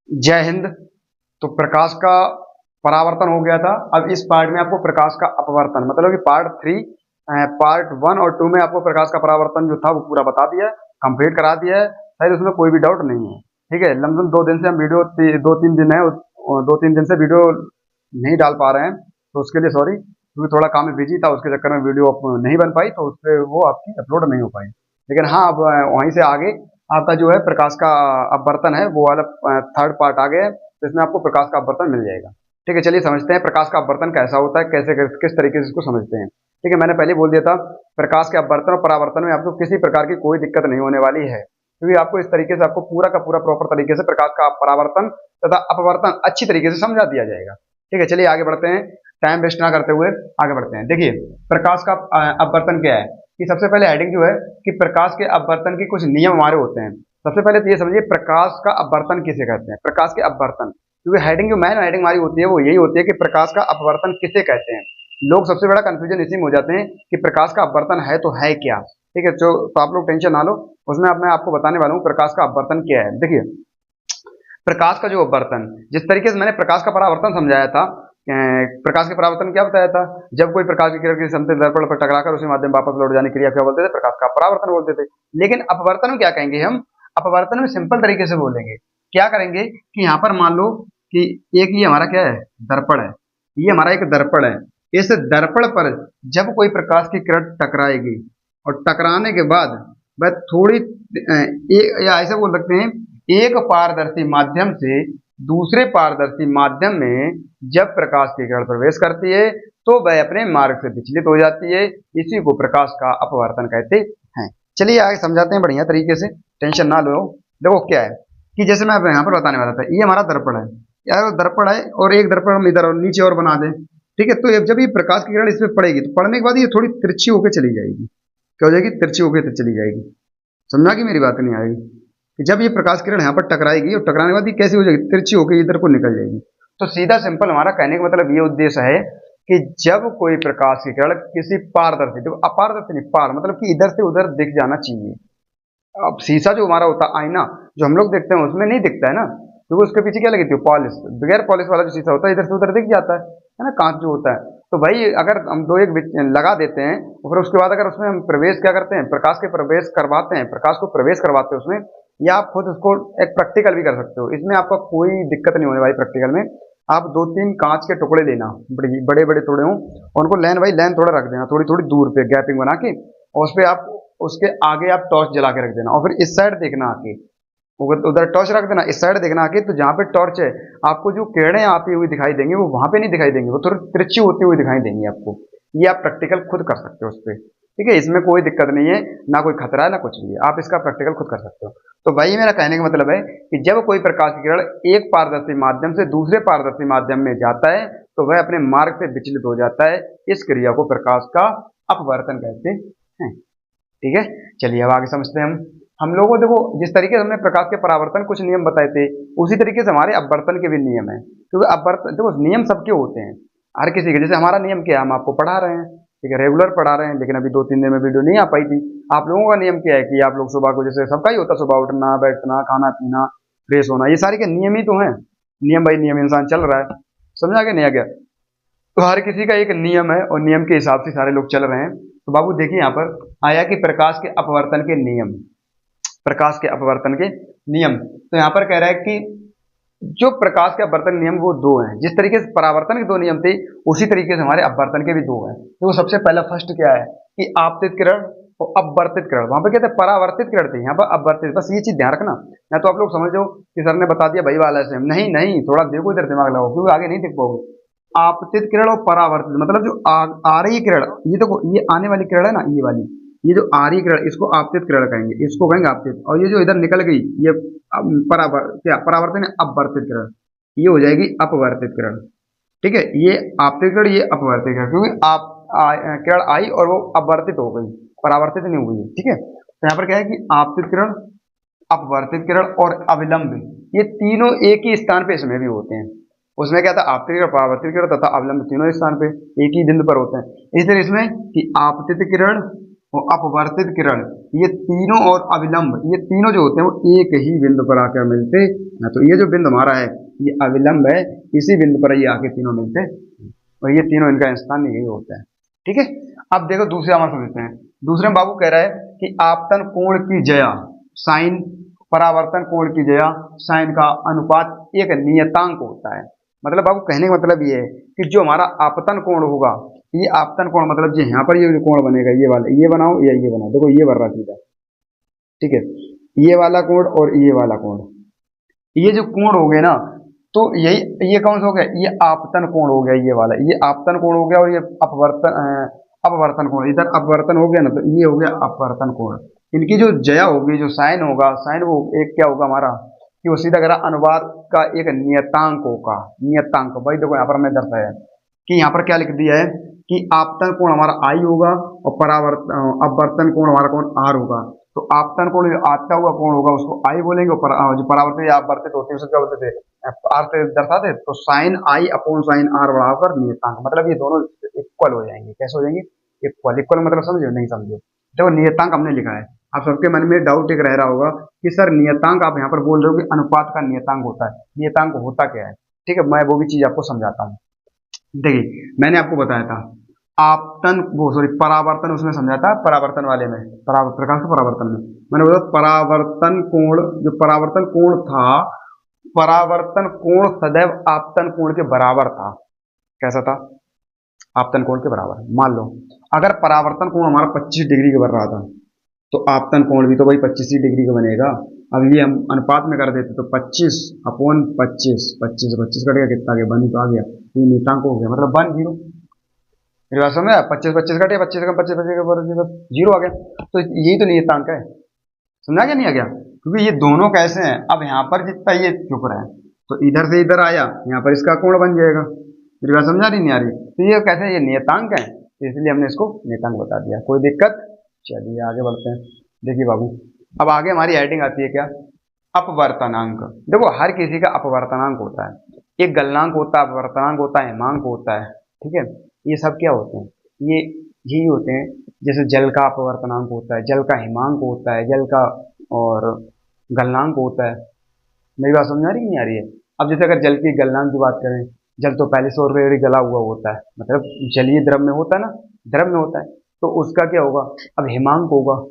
जय हिंद। तो प्रकाश का परावर्तन हो गया था। अब इस पार्ट में आपको प्रकाश का अपवर्तन मतलब कि पार्ट 1 और 2 में आपको प्रकाश का परावर्तन जो था वो पूरा बता दिया, कंप्लीट करा दिया है। शायद उसमें कोई भी डाउट नहीं है। ठीक है, लमसम 2 दिन से हम वीडियो 2-3 दिन है, 2-3 दिन से वीडियो नहीं डाल पा रहे हैं, तो उसके लिए सॉरी, क्योंकि थोड़ा काम में बिजी था, उसके चक्कर में वीडियो नहीं बन पाई, तो उस पर वो आपकी अपलोड नहीं हो पाई। लेकिन हाँ, अब वहीं से आगे आपका जो है प्रकाश का अपवर्तन है वो वाला थर्ड पार्ट आ गया है, तो इसमें आपको प्रकाश का अपवर्तन मिल जाएगा। ठीक है, चलिए समझते हैं प्रकाश का अपवर्तन कैसा होता है, कैसे किस तरीके से इसको समझते हैं। ठीक है, मैंने पहले बोल दिया था प्रकाश के अपवर्तन और परावर्तन में आपको किसी प्रकार की कोई दिक्कत नहीं होने वाली है, क्योंकि आपको इस तरीके से आपको पूरा का पूरा प्रॉपर तरीके से प्रकाश का परावर्तन तथा अपवर्तन अच्छी तरीके से समझा दिया जाएगा। ठीक है, चलिए आगे बढ़ते हैं, टाइम वेस्ट ना करते हुए आगे बढ़ते हैं। देखिए प्रकाश का अपवर्तन क्या है, कि सबसे पहले हेडिंग जो है कि प्रकाश के अपवर्तन के कुछ नियम हमारे होते हैं। सबसे पहले तो ये समझिए प्रकाश का अपवर्तन किसे कहते हैं, प्रकाश के अपवर्तन, क्योंकि हेडिंग जो मेन हेडिंग हमारी होती है वो यही होती है कि प्रकाश का अपवर्तन किसे कहते हैं। लोग सबसे बड़ा कंफ्यूजन इसी में हो जाते हैं कि प्रकाश का अपवर्तन है तो है क्या। ठीक है, तो आप लोग टेंशन ना लो, उसमें अब मैं आपको बताने वाला हूँ प्रकाश का अपवर्तन क्या है। देखिए प्रकाश का जो अपवर्तन, जिस तरीके से मैंने प्रकाश का परावर्तन समझाया था, प्रकाश के परावर्तन क्या बताया था, जब कोई प्रकाश की किरण किसी समतल दर्पण पर टकराकर उसी माध्यम वापस लौट जाने की क्रिया क्या बोलते थे, प्रकाश का परावर्तन बोलते थे। लेकिन अपवर्तन में क्या कहेंगे हम, अपवर्तन में सिंपल तरीके से बोलेंगे, क्या करेंगे कि यहाँ पर मान लो कि एक ये हमारा क्या है, दर्पण है, ये हमारा एक दर्पण है। इस दर्पण पर जब कोई प्रकाश की किरण टकराएगी और टकराने के बाद वह थोड़ी या ऐसे बोल सकते हैं, एक पारदर्शी माध्यम से दूसरे पारदर्शी माध्यम में जब प्रकाश की किरण प्रवेश करती है तो वह अपने मार्ग से विचलित हो जाती है, इसी को प्रकाश का अपवर्तन कहते हैं। चलिए आगे समझाते हैं बढ़िया तरीके से, टेंशन ना लो। देखो क्या है कि जैसे मैं यहाँ पर बताने वाला था, ये हमारा दर्पण है, यार दर्पण है और एक दर्पण हम इधर और नीचे और बना दें। ठीक है, तो जब ये प्रकाश की किरण इस पर पड़ेगी तो पड़ने के बाद ये थोड़ी तिरछी होकर चली जाएगी, क्या हो जाएगी, तिरछी होकर चली जाएगी। समझा कि मेरी बात नहीं आएगी, कि जब ये प्रकाश किरण यहाँ पर टकराएगी और टकराने के बाद ये कैसी हो जाएगी, तिरछी होकर इधर को निकल जाएगी। तो सीधा सिंपल हमारा कहने का मतलब ये उद्देश्य है कि जब कोई प्रकाश की किरण किसी पारदर्शी, तो अपारदर्शी नहीं, पार मतलब कि इधर से उधर दिख जाना चाहिए। अब शीशा जो हमारा होता है, आईना जो हम लोग देखते हैं उसमें नहीं दिखता है ना, क्योंकि उसके पीछे क्या लगी थी, पॉलिश। बगैर पॉलिश वाला जो शीशा होता है इधर से उधर दिख जाता है ना, कांच जो होता है। तो भाई अगर हम दो एक लगा देते हैं और फिर उसके बाद अगर उसमें हम प्रवेश क्या करते हैं, प्रकाश के प्रवेश करवाते हैं, प्रकाश को प्रवेश करवाते हैं उसमें, या आप खुद उसको एक प्रैक्टिकल भी कर सकते हो, इसमें आपका कोई दिक्कत नहीं होने वाली। प्रैक्टिकल में आप 2-3 कांच के टुकड़े लेना, बड़े बड़े टुकड़े हों, और उनको लाइन बाई लाइन थोड़ा रख देना, थोड़ी थोड़ी दूर पे गैपिंग बना के, और उस पर आप उसके आगे आप टॉर्च जला के रख देना, और फिर इस साइड देखना आके, उधर टॉर्च रख देना, इस साइड देखना आके, तो जहाँ पे टॉर्च है आपको जो किरणें आती हुई दिखाई देंगी वो वहां पे नहीं दिखाई देंगी, वो थोड़ी तिरछी होती हुई दिखाई देंगी आपको। ये आप प्रैक्टिकल खुद कर सकते हो उस पर। ठीक है, इसमें कोई दिक्कत नहीं है, ना कोई खतरा है ना कुछ भी है, आप इसका प्रैक्टिकल खुद कर सकते हो। तो वही मेरा कहने का मतलब है कि जब कोई प्रकाश की किरण एक पारदर्शी माध्यम से दूसरे पारदर्शी माध्यम में जाता है तो वह अपने मार्ग से विचलित हो जाता है, इस क्रिया को प्रकाश का अपवर्तन कहते हैं। ठीक है, चलिए अब आगे समझते हैं हम लोगों को। देखो जिस तरीके से हमने प्रकाश के परावर्तन कुछ नियम बताए थे, उसी तरीके से हमारे अपवर्तन के भी नियम है, क्योंकि अपवर्तन देखो नियम सबके होते हैं, हर किसी के। जैसे हमारा नियम क्या है, हम आपको पढ़ा रहे हैं, ठीक है, रेगुलर पढ़ा रहे हैं, लेकिन अभी 2-3 दिन में वीडियो नहीं आ पाई थी। आप लोगों का नियम क्या है कि आप लोग सुबह को, जैसे सबका ही होता है, सुबह उठना, बैठना, खाना पीना, फ्रेश होना, ये सारे के नियम ही तो हैं, नियम बाई नियम इंसान चल रहा है। समझा के नहीं आ गया, तो हर किसी का एक नियम है और नियम के हिसाब से सारे लोग चल रहे हैं। तो बाबू देखिए यहाँ पर आया कि प्रकाश के अपवर्तन के नियम, प्रकाश के अपवर्तन के नियम। तो यहाँ पर कह रहा है कि जो प्रकाश के अपवर्तन नियम वो दो हैं, जिस तरीके से परावर्तन के 2 नियम थे उसी तरीके से हमारे अपवर्तन के भी 2 हैं। तो सबसे पहला फर्स्ट क्या है कि आपतित किरण और अपवर्तित किरण। वहां पर कहते हैं परावर्तित किरण थी, यहाँ पर अपवर्तित, बस ये चीज ध्यान रखना। या तो आप लोग समझो कि सर ने बता दिया भाई वाला से, नहीं नहीं, थोड़ा देखो इधर, दिमाग लगाओ, क्योंकि आगे नहीं देख पाओगे। आपतित किरण और परावर्तित मतलब जो आ रही किरण, ये देखो ये आने वाली किरण है ना, ये वाली, ये जो आ रही किरण इसको आपतित किरण कहेंगे, इसको कहेंगे आपतित। और ये जो इधर निकल गई ये परावर्तन है अपवर्तित किरण, ये हो जाएगी अपवर्तित किरण। ठीक है, ये आपतित किरण, ये अपवर्तित किरण, क्योंकि किरण आई और वो अपवर्तित हो गई, परावर्तित नहीं हुई। ठीक है, तो यहाँ पर क्या है कि आपतित किरण, अपवर्तित किरण और अविलंब, ये तीनों एक ही स्थान पे इसमें भी होते हैं। उसमें क्या था, आपतित किरण, परावर्तित किरण तथा अविलंब तीनों स्थान पे एक ही बिंदु पर होते हैं। इस तरह इसमें कि आपतित किरण और अपवर्तित किरण, ये तीनों और अविलंब, ये तीनों जो होते हैं वो एक ही बिंदु पर आकर मिलते हैं। तो ये जो बिंदु हमारा है ये अविलंब है, इसी बिंदु पर ये आके तीनों मिलते हैं और ये तीनों इनका स्थान यही होता है। ठीक है, अब देखो दूसरे हमारे समझते हैं। दूसरे में बाबू कह रहा है कि आपतन कोण की जया साइन, परावर्तन कोण की जया साइन का अनुपात एक नियतांक होता है। मतलब बाबू कहने का मतलब ये है कि जो हमारा आपतन कोण होगा, ये आपतन कोण मतलब जो यहाँ पर ये जो कोण बनेगा, ये वाला, ये बनाओ या ये बनाओ, देखो ये बन रहा सीधा, ठीक है, ये वाला कोण और ये वाला कोण, ये जो कोण हो गए ना, तो यही ये कौन सा हो गया, ये आपतन कोण हो गया, ये वाला ये आपतन कोण हो गया और ये अपवर्तन कोण, इधर अपवर्तन हो गया ना, तो ये हो गया अपवर्तन कोण। इनकी जो जया होगी, जो साइन होगा, साइन वो एक क्या होगा हमारा कि वो सीधा करा अनुवाद का एक नियतांक होगा। नियतांक भाई देखो यहाँ पर हमने दर्शाया है कि यहाँ पर क्या लिख दिया है कि आपतन कोण हमारा आई होगा और अपवर्तन कोण हमारा कोण आर होगा। तो आपतन कोण जो आता हुआ कोण होगा उसको आई बोलेंगे और जो परावर्तित या अपवर्तित होती है उसको क्या बोलते थे, आर से दर्शाते। तो sine I upon sine R बराबर नियतांक, मतलब ये दोनों इक्वल हो जाएंगे। कैसे हो जाएंगे, इक्वल। इक्वल मतलब समझो नहीं समझो, देखो नियतांक हमने लिखा है, आप सबके मन में डाउट एक रह रहा होगा कि सर नियतांक आप यहाँ पर बोल रहे हो कि अनुपात का नियतांक होता है, नियतांक होता क्या है। ठीक है, मैं वो भी चीज आपको समझाता हूँ। देखिए मैंने आपको बताया था आपतन वो सॉरी परावर्तन, उसमें समझा था परावर्तन वाले में, प्रकाश के परावर्तन में मैंने बोला परावर्तन कोण, जो परावर्तन कोण था, परावर्तन कोण सदैव आपतन कोण के बराबर था। कैसा था, आपतन कोण के बराबर। मान लो अगर परावर्तन कोण हमारा 25 डिग्री के बन रहा था, तो आपतन कोण भी तो भाई 25 ही डिग्री का बनेगा। अब ये हम अनुपात में कर देते तो 25 अपॉन 25, 25 25 कटेगा कितना आ गया, 1 ही तो आ गया, ये नियतांक हो गया, मतलब 1 0। मेरी बात समझ, 25 25 कटे, 25 का 25 25 जीरो आ गया। तो यही तो नियतांक है, समझा क्या नहीं आ गया, क्योंकि ये दोनों कैसे हैं। अब यहाँ पर जितना ये चुप रहा है तो इधर से इधर आया, यहाँ पर इसका कोण बन जाएगा। मेरी बात समझा रही नहीं आ रही, तो ये कैसे, ये नियतांक है, तो इसलिए हमने इसको नियतांक बता दिया। कोई दिक्कत, चलिए आगे बढ़ते हैं। देखिए बाबू अब आगे हमारी हेडिंग आती है क्या, अपवर्तनांक। देखो हर किसी का अपवर्तनांक होता है, एक गलनांक होता है, अपवर्तनांक होता है, हिमांक होता है। ठीक है, ये सब क्या होते हैं, ये यही होते हैं। जैसे जल का अपवर्तनांक होता है, जल का हिमांक होता है, जल का और गलनांक होता है। मेरी बात समझ आ रही नहीं आ रही है। अब जैसे अगर जल की गलनांक की बात करें, जल तो पहले से ऑलरेडी गला हुआ होता है, मतलब जलीय द्रव में होता है ना, द्रव में होता है, तो उसका क्या होगा, अब हिमांक होगा।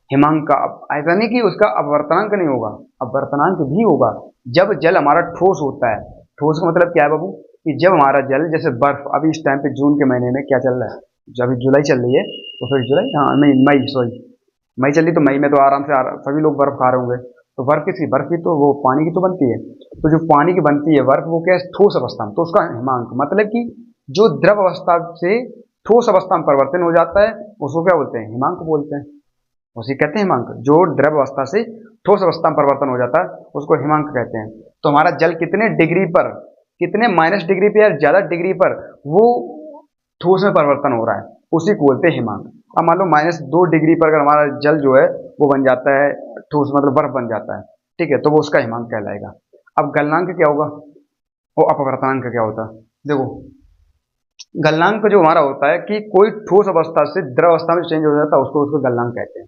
हिमांक का ऐसा नहीं कि उसका अपवर्तनांक नहीं होगा, अपवर्तनांक भी होगा जब जल हमारा ठोस होता है। ठोस का मतलब क्या है बाबू, कि जब हमारा जल जैसे बर्फ, अभी इस टाइम पे जून के महीने में क्या चल रहा है, जब अभी जुलाई चल रही है, तो फिर जुलाई, हाँ नहीं मई, सॉरी मई चल रही, तो मई में तो आराम से सभी लोग बर्फ खा रहे होंगे। तो बर्फ किसकी, बर्फ की तो वो पानी की तो बनती है। तो जो पानी की बनती है बर्फ, वो क्या है, ठोस अवस्था में, तो उसका हिमांक मतलब कि जो द्रव अवस्था से ठोस अवस्था में परिवर्तन हो जाता है उसको क्या बोलते हैं, हिमांक बोलते हैं। उसी कहते हैं हिमांक। जो द्रव अवस्था से ठोस अवस्था में परिवर्तन हो जाता है उसको हिमांक कहते हैं। तो हमारा जल कितने डिग्री पर, कितने माइनस डिग्री पे या ज्यादा डिग्री पर वो ठोस में परिवर्तन हो रहा है, उसी को बोलते हैं हिमांक। अब मान लो -2 डिग्री पर अगर हमारा जल जो है वो बन जाता है ठोस, मतलब बर्फ बन जाता है, ठीक है, तो वो उसका हिमांक कहलाएगा। अब गलनांक क्या होगा, वो अपवर्तनांक क्या होता है। देखो गलनांक जो हमारा होता है कि कोई ठोस अवस्था से द्रव अवस्था में चेंज हो जाता है, उसको उसको गलनांक कहते हैं।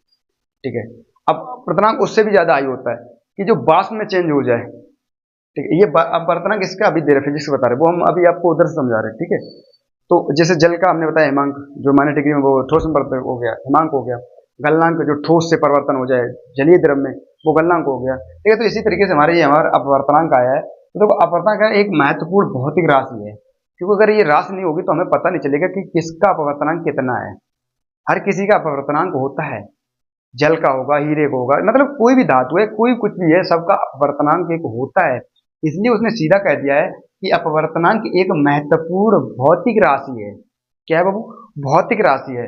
ठीक है, अब अपवर्तनांक उससे भी ज्यादा हाई होता है कि जो वाष्प में चेंज हो जाए। ठीक है, ये अपवर्तनांक इसका अभी दे रहे फिजिक्स बता रहे, वो हम अभी आपको उधर से समझा रहे हैं। ठीक है, तो जैसे जल का हमने बताया हिमांक, जो -डिग्री में वो ठोस में परिवर्तन हो गया, हिमांक हो गया। गलनांक जो ठोस से परिवर्तन हो जाए जलीय द्रव में, वो गलनांक हो गया। ठीक है, तो इसी तरीके से हमारा अपवर्तनांक आया है। तो देखो अपवर्तनांक एक महत्वपूर्ण भौतिक राशि है, क्योंकि अगर ये राशि नहीं होगी तो हमें पता नहीं चलेगा कि किसका अपवर्तनांक कितना है। हर किसी का अपवर्तनांक होता है, जल का होगा, हीरे का होगा, मतलब कोई भी धातु है, कोई कुछ भी है, सबका अपवर्तनांक एक होता है। इसलिए उसने सीधा कह दिया है कि अपवर्तनांक एक महत्वपूर्ण भौतिक राशि है। क्या है बाबू, भौतिक राशि है,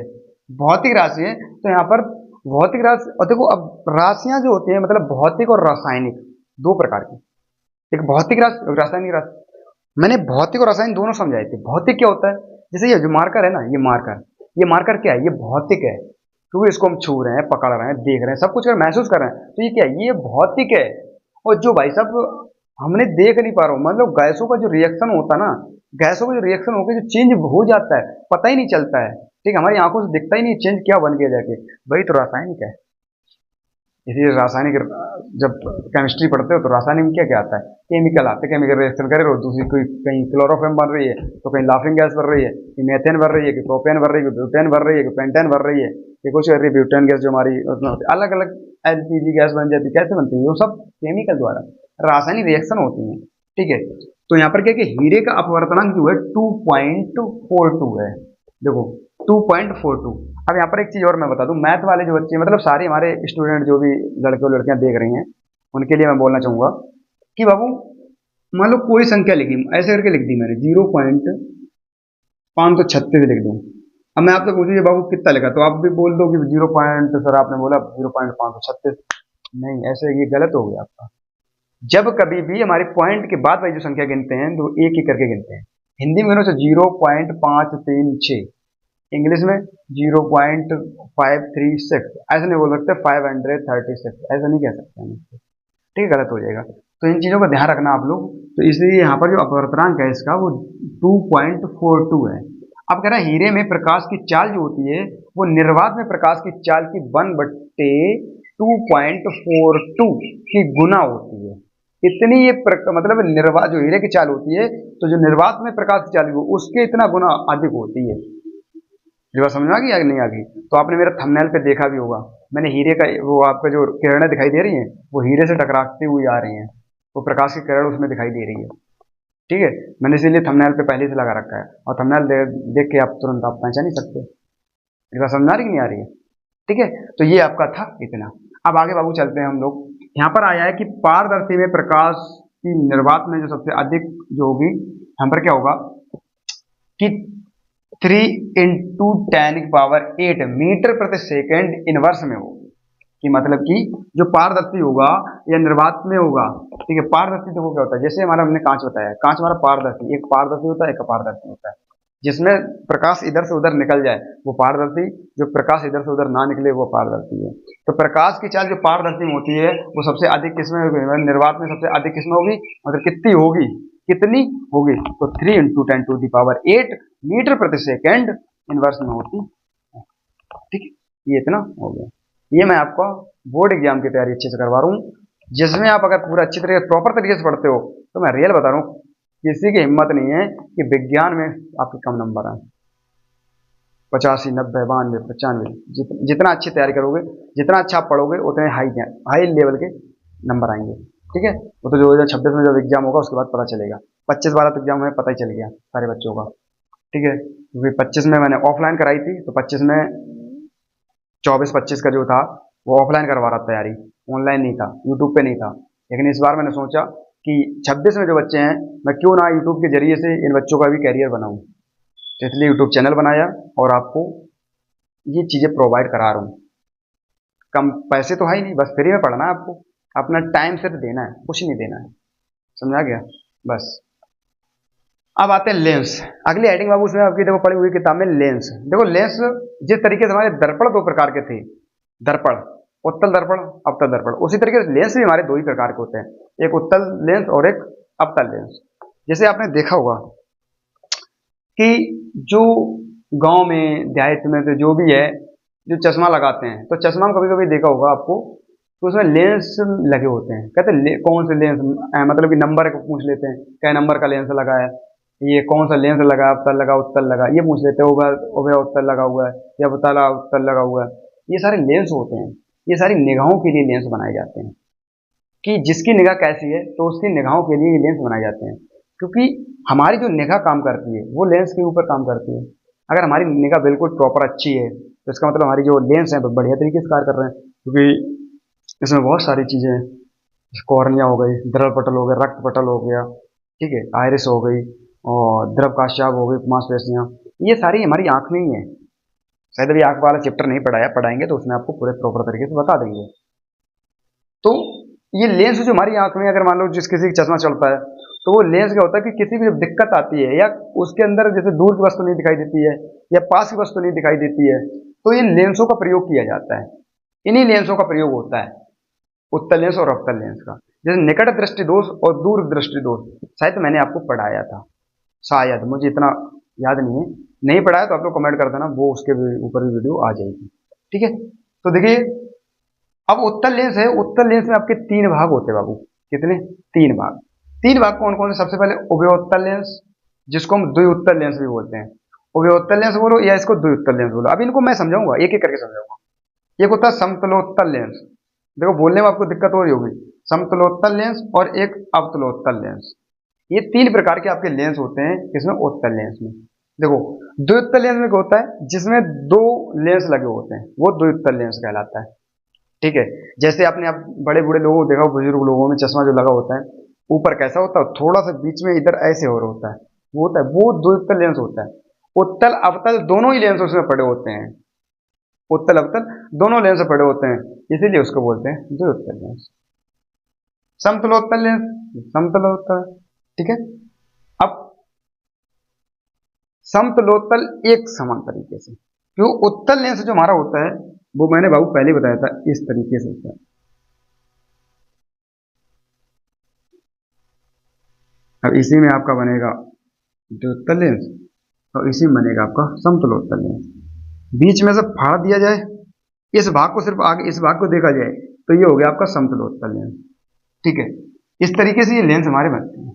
भौतिक राशि है। तो यहाँ पर भौतिक राशि, और देखो अब राशियां जो होती है मतलब भौतिक और रासायनिक, दो प्रकार की। एक भौतिक राशि, रासायनिक राशि। मैंने भौतिक और रासायनिक दोनों समझाए थे। भौतिक क्या होता है, जैसे ये जो मार्कर है ना, ये मार्कर क्या है, ये भौतिक है, क्योंकि इसको हम छू रहे हैं, पकड़ रहे हैं, देख रहे हैं, सब कुछ कर महसूस कर रहे हैं, तो ये क्या है, ये भौतिक है। और जो भाई साहब हमने देख नहीं पा रहा हूँ, मतलब गैसों का जो रिएक्शन होता है ना, गैसों का जो रिएक्शन होकर जो चेंज हो जाता है, पता ही नहीं चलता है, ठीक है, हमारी आंखों से दिखता ही नहीं चेंज क्या बन गया जाके, वही तो रासायनिक है। इसीलिए रासायनिक जब केमिस्ट्री पढ़ते हो तो रासायनिक में क्या क्या आता है, केमिकल आते हैं, केमिकल रिएक्शन करे और दूसरी कोई कहीं क्लोरोफॉर्म बन रही है तो कहीं लाफिंग गैस बन रही है, कि मीथेन बन रही है, कि प्रोपेन बन रही है, कि ब्यूटेन बन रही है, कि पेंटेन बन रही है, कि कुछ कर रही है ब्यूटेन गैस जो हमारी उसमें होती है, अलग अलग एलपीजी गैस बन जाती है, कैसे बनती है, वो सब केमिकल द्वारा रासायनिक रिएक्शन होती है। ठीक है, तो यहाँ पर क्या कि हीरे का अपवर्तनांक जो है 2.42 है, देखो 2.42। अब यहाँ पर एक चीज और मैं बता दूं, मैथ वाले जो बच्चे मतलब सारे हमारे स्टूडेंट जो भी लड़के और लड़कियां देख रही हैं उनके लिए मैं बोलना चाहूंगा कि बाबू मान लो कोई संख्या लिखी, ऐसे करके लिख दी मैंने 0.536 लिख दूं। अब मैं आपसे पूछूं ये बाबू कितना लिखा, तो आप भी बोल दो कि 0 पॉइंट, सर आपने बोला 0.536। नहीं, ऐसे ये गलत हो गया आपका। जब कभी भी हमारे पॉइंट के बाद वाली जो संख्या गिनते हैं तो एक ही करके गिनते हैं। हिंदी में गिनो तो 0.536, इंग्लिश में 0.536, ऐसा नहीं बोल सकते 536, ऐसा नहीं कह सकते हम इसको, ठीक है, गलत हो जाएगा। तो इन चीज़ों का ध्यान रखना आप लोग। तो इसलिए यहाँ पर जो अपवर्तनांक है इसका वो 2.42 है। अब कह रहा है हीरे में प्रकाश की चाल जो होती है वो निर्वात में प्रकाश की चाल की 1/2.42 की गुना होती है। इतनी ये मतलब निर्वात जो हीरे की चाल होती है, तो जो निर्वात में प्रकाश की चाल उसके इतना गुना अधिक होती है। ये बात समझ में आ गई या नहीं आ गई? तो आपने मेरा थंबनेल पे देखा भी होगा, मैंने हीरे का वो आपका जो किरणें दिखाई दे रही हैं वो हीरे से टकराती हुई आ रही हैं, वो प्रकाश की किरण उसमें दिखाई दे रही है। ठीक है, मैंने इसीलिए थंबनेल पे पहले से लगा रखा है, और थंबनेल देख के आप तुरंत आप पहचान ही सकते हो। ये बात समझ आ रही कि नहीं आ रही है? ठीक है, तो ये आपका था इतना। अब आगे बाबू चलते हैं हम लोग। यहाँ पर आया है कि पारदर्शी में प्रकाश की निर्वात में जो सबसे अधिक जो होगी, यहाँ पर क्या होगा कि 3 × 10⁸ मीटर प्रति सेकेंड इनवर्स में होगी। कि मतलब कि जो पारदर्शी होगा या निर्वात में होगा, ठीक है, पारदर्शी देखो क्या होता है, जैसे हमारा हमने कांच बताया, कांच हमारा पारदर्शी, एक पारदर्शी होता है एक अपारदर्शी होता है। जिसमें प्रकाश इधर से उधर निकल जाए वो पारदर्शी, जो प्रकाश इधर से उधर ना निकले वो पारदर्शी है। तो प्रकाश की चाल जो पारदर्शी में होती है वो सबसे अधिक किसमें होगी, निर्वात में सबसे अधिक किसमें होगी, मतलब कितनी होगी, कितनी होगी, तो 3 × 10⁸ मीटर प्रति सेकेंड इनवर्स में होती है। ठीक है, ये इतना हो गया। ये मैं आपको बोर्ड एग्जाम की तैयारी अच्छे से करवा रहा हूँ, जिसमें आप अगर पूरा अच्छी तरीके प्रॉपर तरीके से पढ़ते हो तो मैं रियल बता रहा हूँ, किसी की हिम्मत नहीं है कि विज्ञान में आपके कम नंबर आए। 85, 90, 92, 95, जितना अच्छी तैयारी करोगे, जितना अच्छा आप पढ़ोगे, उतने हाई लेवल के नंबर आएंगे। ठीक है, वो तो 2026 में जब एग्जाम होगा उसके बाद पता चलेगा। 25-22 तो एग्जाम में पता ही चल गया सारे बच्चों का। ठीक है, क्योंकि 25 में मैंने ऑफलाइन कराई थी, तो 25 में 24-25 का जो था वो ऑफलाइन करवा रहा था तैयारी, ऑनलाइन नहीं था, यूट्यूब पे नहीं था। लेकिन इस बार मैंने सोचा कि 26 में जो बच्चे हैं, मैं क्यों ना यूट्यूब के जरिए से इन बच्चों का भी कैरियर बनाऊं, तो इसलिए यूट्यूब चैनल बनाया और आपको ये चीज़ें प्रोवाइड करा रहा हूँ। कम पैसे तो है ही नहीं, बस फ्री में पढ़ना है आपको, अपना टाइम सिर्फ देना है, कुछ नहीं देना है। समझा गया? बस। अब आते हैं लेंस। अगली हेडिंग बाबू उसमें आपकी देखो पढ़ी हुई किताब में लेंस। देखो लेंस जिस तरीके से हमारे दर्पण दो प्रकार के थे, दर्पण उत्तल दर्पण अवतल दर्पण, उसी तरीके से लेंस भी हमारे दो ही प्रकार के होते हैं, एक उत्तल लेंस और एक अवतल लेंस। जैसे आपने देखा होगा कि जो गांव में देहात में तो जो भी है जो चश्मा लगाते हैं, तो चश्मा में कभी कभी देखा होगा आपको, तो उसमें लेंस लगे होते हैं। कहते हैं कौन से लेंस, मतलब कि नंबर पूछ लेते हैं, क्या नंबर का लेंस लगा है, ये कौन सा लेंस लगा, अवतल लगा उत्तल लगा, ये पूछ लेते होगा, उत्तल लगा हुआ है या अवतल उत्तल लगा हुआ है। ये सारे लेंस होते हैं, ये सारी निगाहों के लिए लेंस बनाए जाते हैं, कि जिसकी निगाह कैसी है तो उसकी निगाहों के लिए ये लेंस बनाए जाते हैं। क्योंकि हमारी जो निगाह काम करती है वो लेंस के ऊपर काम करती है। अगर हमारी निगाह बिल्कुल प्रॉपर अच्छी है तो इसका मतलब हमारी जो लेंस हैं बढ़िया तरीके से कार्य कर रहे हैं, क्योंकि इसमें बहुत सारी चीज़ें हैं, कॉर्निया हो गई, द्रव पटल हो गया, रक्त पटल हो गया, ठीक है, आयरिस हो गई, और द्रव काश्याप हो गई, मांसपेशियाँ, ये सारी हमारी आँख में ही है। शायद अभी आँख वाला चैप्टर नहीं पढ़ाएंगे तो उसमें आपको पूरे प्रॉपर तरीके से बता देंगे। तो ये लेंस जो हमारी आँख में, अगर मान लो जिस किसी का चश्मा चलता है तो वो लेंस क्या होता है कि किसी की जब दिक्कत आती है या उसके अंदर जैसे दूर की वस्तु नहीं दिखाई देती है या पास की वस्तु नहीं दिखाई देती है, तो इन लेंसों का प्रयोग किया जाता है। इन्हीं लेंसों का प्रयोग होता है उत्तल लेंस और अवतल लेंस का। जैसे निकट दृष्टि दोष और दूर दृष्टि दोष शायद मैंने आपको पढ़ाया था, शायद, मुझे इतना याद नहीं है, नहीं पढ़ा है तो आप लोग कमेंट कर देना, वो उसके ऊपर भी वीडियो आ जाएगी। ठीक है, तो देखिए अब उत्तल लेंस है, उत्तल लेंस में आपके तीन भाग होते हैं बाबू। कितने? तीन भाग। तीन भाग कौन कौन से? सबसे पहले उभयोत्तल लेंस, जिसको हम द्विउत्तल लेंस भी बोलते हैं। उभयोत्तल लेंस बोलो या इसको द्विउत्तल लेंस बोलो, अब इनको मैं समझाऊंगा, एक एक करके समझाऊंगा। एक होता है समतलोत्तल लेंस, देखो बोलने में आपको दिक्कत हो रही होगी, समतलोत्तल लेंस और एक अवतलोत्तल लेंस। ये तीन प्रकार के आपके लेंस होते हैं इसमें, उत्तल लेंस में। देखो द्विउत्तल लेंस में क्या होता है, जिसमें दो लेंस लगे होते हैं वो द्विउत्तल लेंस कहलाता है। ठीक है, जैसे आपने आप बड़े बूढ़े लोगों को देखा, बुजुर्ग लोगों में चश्मा जो लगा होता है, ऊपर कैसा होता है, थोड़ा सा बीच में इधर ऐसे हो रहा होता है, वो होता है, वो द्विउत्तल लेंस होता है। उत्तल अवतल दोनों ही लेंस उसमें पड़े होते हैं, उत्तल अवतल दोनों लेंस पड़े होते हैं, इसीलिए उसको बोलते हैं द्विउत्तल लेंस। समतलोत्तल लेंस, समतलोत्तल। ठीक है, अब समतलोत्तल एक समान तरीके से, क्यों उत्तल लेंस जो हमारा होता है वो मैंने बाबू पहले बताया था, इस तरीके से होता है। अब इसी में आपका बनेगा द्विउत्तल लेंस और इसी में बनेगा आपका समतलोत्तल लेंस। बीच में से फाड़ दिया जाए, इस भाग को सिर्फ आगे इस भाग को देखा जाए तो ये हो गया आपका समतलोत्तल लेंस। ठीक है, इस तरीके से ये लेंस हमारे बनते हैं।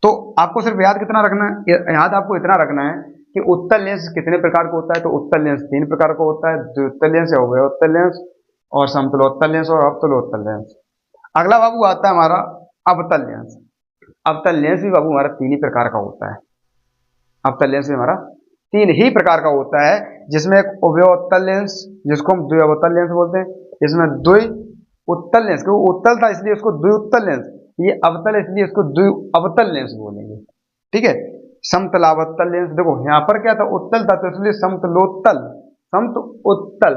तो आपको सिर्फ याद कितना रखना है, याद आपको इतना रखना है कि उत्तल लेंस कितने प्रकार का होता है, तो उत्तल लेंस तीन प्रकार का होता है, द्विउत्तल लेंस या उभयोत्तल लेंस और समतलोत्तल लेंस और अवतलोत्तल लेंस। अगला बाबू आता है हमारा अवतल लेंस। अवतल लेंस भी बाबू हमारा तीन ही प्रकार का होता है। अवतल लेंस भी हमारा तीन ही प्रकार का होता है, जिसमें एक उभयोत्तल लेंस जिसको हम द्विअवतल लेंस बोलते हैं, इसमें द्विउत्तल लेंस, क्योंकि उत्तल था इसलिए उसको द्विउत्तल लेंस, ये अवतल है इसलिए इसको द्विअवतल लेंस बोलेंगे। ठीक है, समतलावतल लेंस, देखो यहां पर क्या था, उत्तल था तो इसलिए समतलोत्तल, समतोत्तल,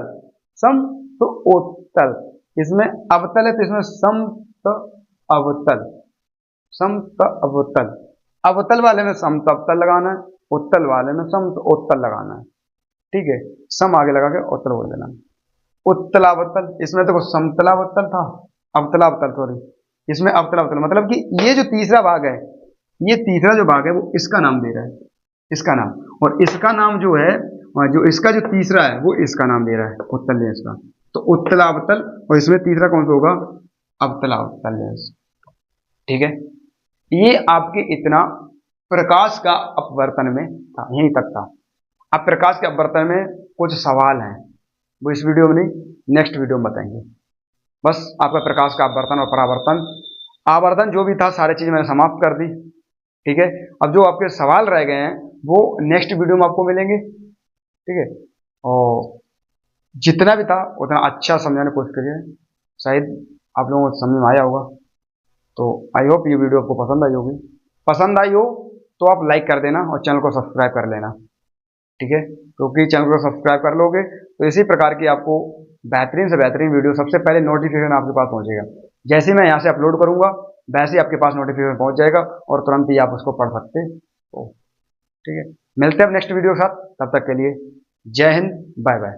समतोत्तल। इसमें अवतल है तो इसमें समत अवतल, समत अवतल। अवतल वाले में समतवतल लगाना है, उत्तल वाले में समतोत्तल लगाना है। ठीक है, सम आगे लगा के उत्तल बोल देना। उत्तलावतल, इसमें देखो समतलावतल था, अवतलावतल सॉरी, इसमें अवतलावतल, मतलब कि ये जो तीसरा भाग है, ये तीसरा जो भाग है वो इसका नाम दे रहा है, इसका नाम, और इसका नाम जो है, जो इसका जो तीसरा है वो इसका नाम दे रहा है उत्तल लेंस का। तो उत्तलावतल, और इसमें तीसरा कौन सा होगा, अवतलावतल लेंस। ठीक है, ये आपके इतना प्रकाश का अपवर्तन में था, यहीं तक था। अब प्रकाश के अपवर्तन में कुछ सवाल हैं, वो इस वीडियो में नहीं, नेक्स्ट वीडियो में बताएंगे। बस आपका प्रकाश का अपवर्तन और परावर्तन, आवर्तन जो भी था सारी चीजें मैंने समाप्त कर दी। ठीक है, अब जो आपके सवाल रह गए हैं वो नेक्स्ट वीडियो में आपको मिलेंगे। ठीक है, और जितना भी था उतना अच्छा समझाने की कोशिश करिए, शायद आप लोगों को समझ में आया होगा। तो आई होप ये वीडियो आपको पसंद आई होगी, पसंद आई हो तो आप लाइक कर देना और चैनल को सब्सक्राइब कर लेना। ठीक है, क्योंकि चैनल को सब्सक्राइब कर लोगे तो इसी प्रकार की आपको बेहतरीन से बेहतरीन वीडियो सबसे पहले नोटिफिकेशन आपके पास पहुंचेगा। जैसे मैं यहाँ से अपलोड करूंगा वैसे ही आपके पास नोटिफिकेशन पहुंच जाएगा और तुरंत ही आप उसको पढ़ सकते हो। ठीक है, मिलते हैं अब नेक्स्ट वीडियो के साथ, तब तक के लिए जय हिंद, बाय बाय।